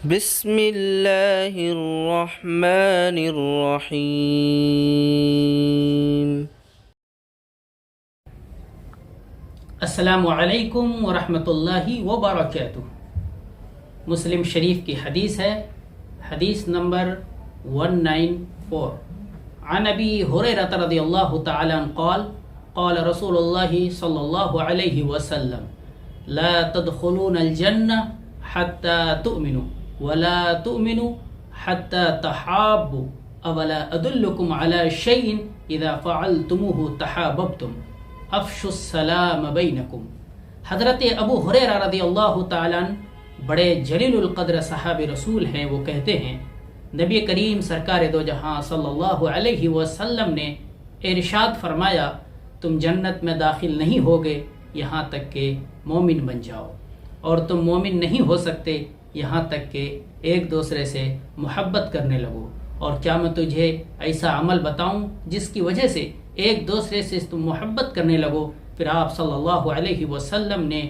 بسم اللہ الرحمن الرحیم۔ السلام علیکم ورحمۃ اللہ وبرکاتہ۔ مسلم شریف کی حدیث ہے، حدیث نمبر 194۔ عن ابی ہریرہ رضی اللہ تعالی عنہ قال قال رسول اللہ صلی اللہ علیہ وسلم لا تدخلون الجنہ حتى تؤمنوا ولا تؤمنوا حتى تحابوا اولا ادلکم على شیء اذا فعلتموه تحاببتم افشوا السلام بینکم۔ حضرت ابو ہریرہ رضی اللہ تعالیٰ عنہ بڑے جلیل القدر صحابی رسول ہیں۔ وہ کہتے ہیں نبی کریم سرکار دو جہاں صلی اللہ علیہ وسلم نے ارشاد فرمایا تم جنت میں داخل نہیں ہوگے یہاں تک کہ مومن بن جاؤ، اور تم مومن نہیں ہو سکتے یہاں تک کہ ایک دوسرے سے محبت کرنے لگو۔ اور کیا میں تجھے ایسا عمل بتاؤں جس کی وجہ سے ایک دوسرے سے تم محبت کرنے لگو؟ پھر آپ صلی اللہ علیہ وسلم نے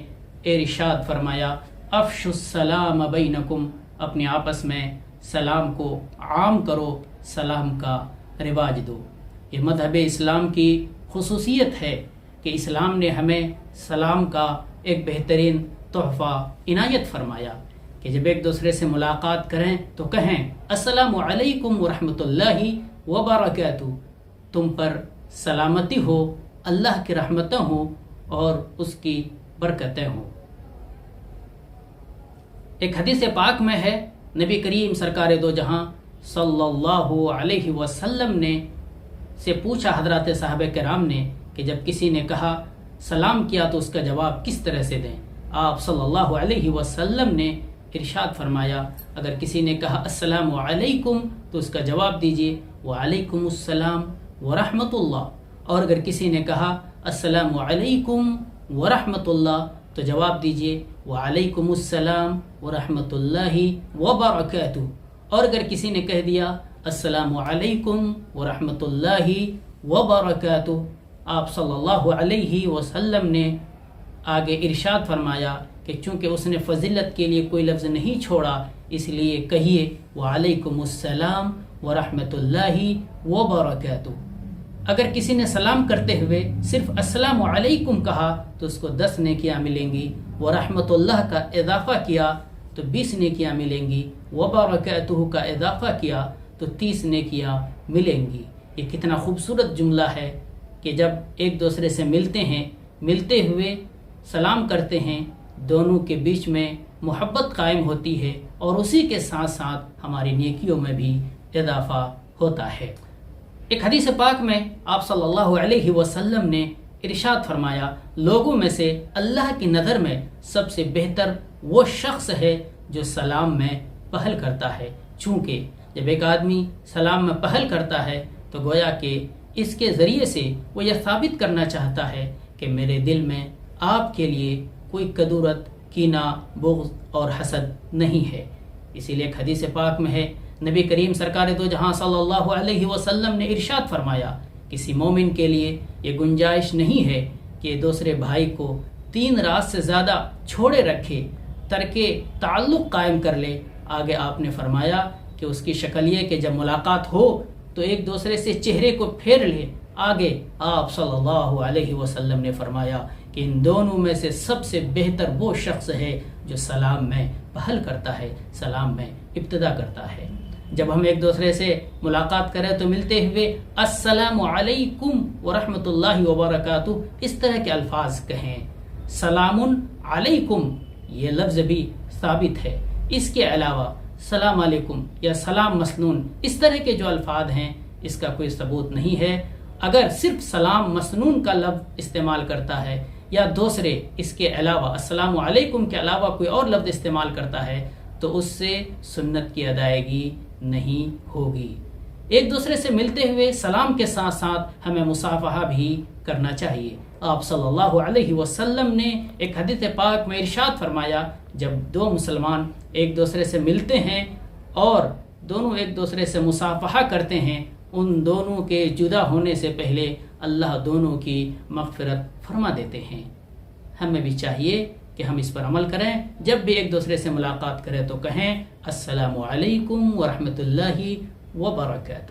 ارشاد فرمایا افشوا السلام بینکم، اپنے آپس میں سلام کو عام کرو، سلام کا رواج دو۔ یہ مذہب اسلام کی خصوصیت ہے کہ اسلام نے ہمیں سلام کا ایک بہترین تحفہ عنایت فرمایا کہ جب ایک دوسرے سے ملاقات کریں تو کہیں السلام علیکم ورحمۃ اللہ وبرکاتہ، تم پر سلامتی ہو، اللہ کی رحمتیں ہوں اور اس کی برکتیں ہوں۔ ایک حدیث پاک میں ہے نبی کریم سرکار دو جہاں صلی اللہ علیہ وسلم نے سے پوچھا حضرات صحابہ کرام نے کہ جب کسی نے کہا سلام کیا تو اس کا جواب کس طرح سے دیں؟ آپ صلی اللہ علیہ وسلم نے ارشاد فرمایا اگر کسی نے کہا السلام علیکم تو اس کا جواب دیجیے وعلیکم السلام ورحمۃ اللہ، اور اگر کسی نے کہا السلام علیکم ورحمۃ اللہ تو جواب دیجیے وعلیکم السلام ورحمۃ اللہ وبرکاتہ، اور اگر کسی نے کہہ دیا السلام علیکم ورحمۃ اللہ وبرکاتہ، آپ صلی اللہ علیہ وسلم نے آگے ارشاد فرمایا کہ چونکہ اس نے فضیلت کے لیے کوئی لفظ نہیں چھوڑا اس لیے کہیے وعلیکم السلام ورحمۃ اللہ وبرکاتہ۔ اگر کسی نے سلام کرتے ہوئے صرف السلام علیکم کہا تو اس کو 10 نیکیاں ملیں گی، ورحمۃ اللہ کا اضافہ کیا تو 20 نیکیاں ملیں گی، وبرکاتہ کا اضافہ کیا تو 30 نیکیاں ملیں گی۔ یہ کتنا خوبصورت جملہ ہے کہ جب ایک دوسرے سے ملتے ہیں، ملتے ہوئے سلام کرتے ہیں، دونوں کے بیچ میں محبت قائم ہوتی ہے اور اسی کے ساتھ ساتھ ہماری نیکیوں میں بھی اضافہ ہوتا ہے۔ ایک حدیث پاک میں آپ صلی اللہ علیہ وسلم نے ارشاد فرمایا لوگوں میں سے اللہ کی نظر میں سب سے بہتر وہ شخص ہے جو سلام میں پہل کرتا ہے، چونکہ جب ایک آدمی سلام میں پہل کرتا ہے تو گویا کہ اس کے ذریعے سے وہ یہ ثابت کرنا چاہتا ہے کہ میرے دل میں آپ کے لیے کوئی کدورت، کینہ، بغض اور حسد نہیں ہے۔ اسی لیے ایک حدیث پاک میں ہے نبی کریم سرکار دو جہاں صلی اللہ علیہ وسلم نے ارشاد فرمایا کسی مومن کے لیے یہ گنجائش نہیں ہے کہ دوسرے بھائی کو 3 رات سے زیادہ چھوڑے رکھے، ترک تعلق قائم کر لے۔ آگے آپ نے فرمایا کہ اس کی شکل یہ کہ جب ملاقات ہو تو ایک دوسرے سے چہرے کو پھیر لے۔ آگے آپ صلی اللہ علیہ وسلم نے فرمایا کہ ان دونوں میں سے سب سے بہتر وہ شخص ہے جو سلام میں پہل کرتا ہے، سلام میں ابتدا کرتا ہے۔ جب ہم ایک دوسرے سے ملاقات کریں تو ملتے ہوئے السلام علیکم ورحمۃ اللہ وبرکاتہ اس طرح کے الفاظ کہیں۔ سلام علیکم یہ لفظ بھی ثابت ہے، اس کے علاوہ سلام علیکم یا سلام مسنون اس طرح کے جو الفاظ ہیں اس کا کوئی ثبوت نہیں ہے۔ اگر صرف سلام مسنون کا لفظ استعمال کرتا ہے یا دوسرے اس کے علاوہ السلام علیکم کے علاوہ کوئی اور لفظ استعمال کرتا ہے تو اس سے سنت کی ادائیگی نہیں ہوگی۔ ایک دوسرے سے ملتے ہوئے سلام کے ساتھ ساتھ ہمیں مصافحہ بھی کرنا چاہیے۔ آپ صلی اللہ علیہ وسلم نے ایک حدیث پاک میں ارشاد فرمایا جب 2 مسلمان ایک دوسرے سے ملتے ہیں اور دونوں ایک دوسرے سے مصافحہ کرتے ہیں، ان دونوں کے جدا ہونے سے پہلے اللہ دونوں کی مغفرت فرما دیتے ہیں۔ ہمیں بھی چاہیے کہ ہم اس پر عمل کریں. جب بھی ایک دوسرے سے ملاقات کریں تو کہیں السلام علیکم ورحمۃ اللہ وبرکاتہ.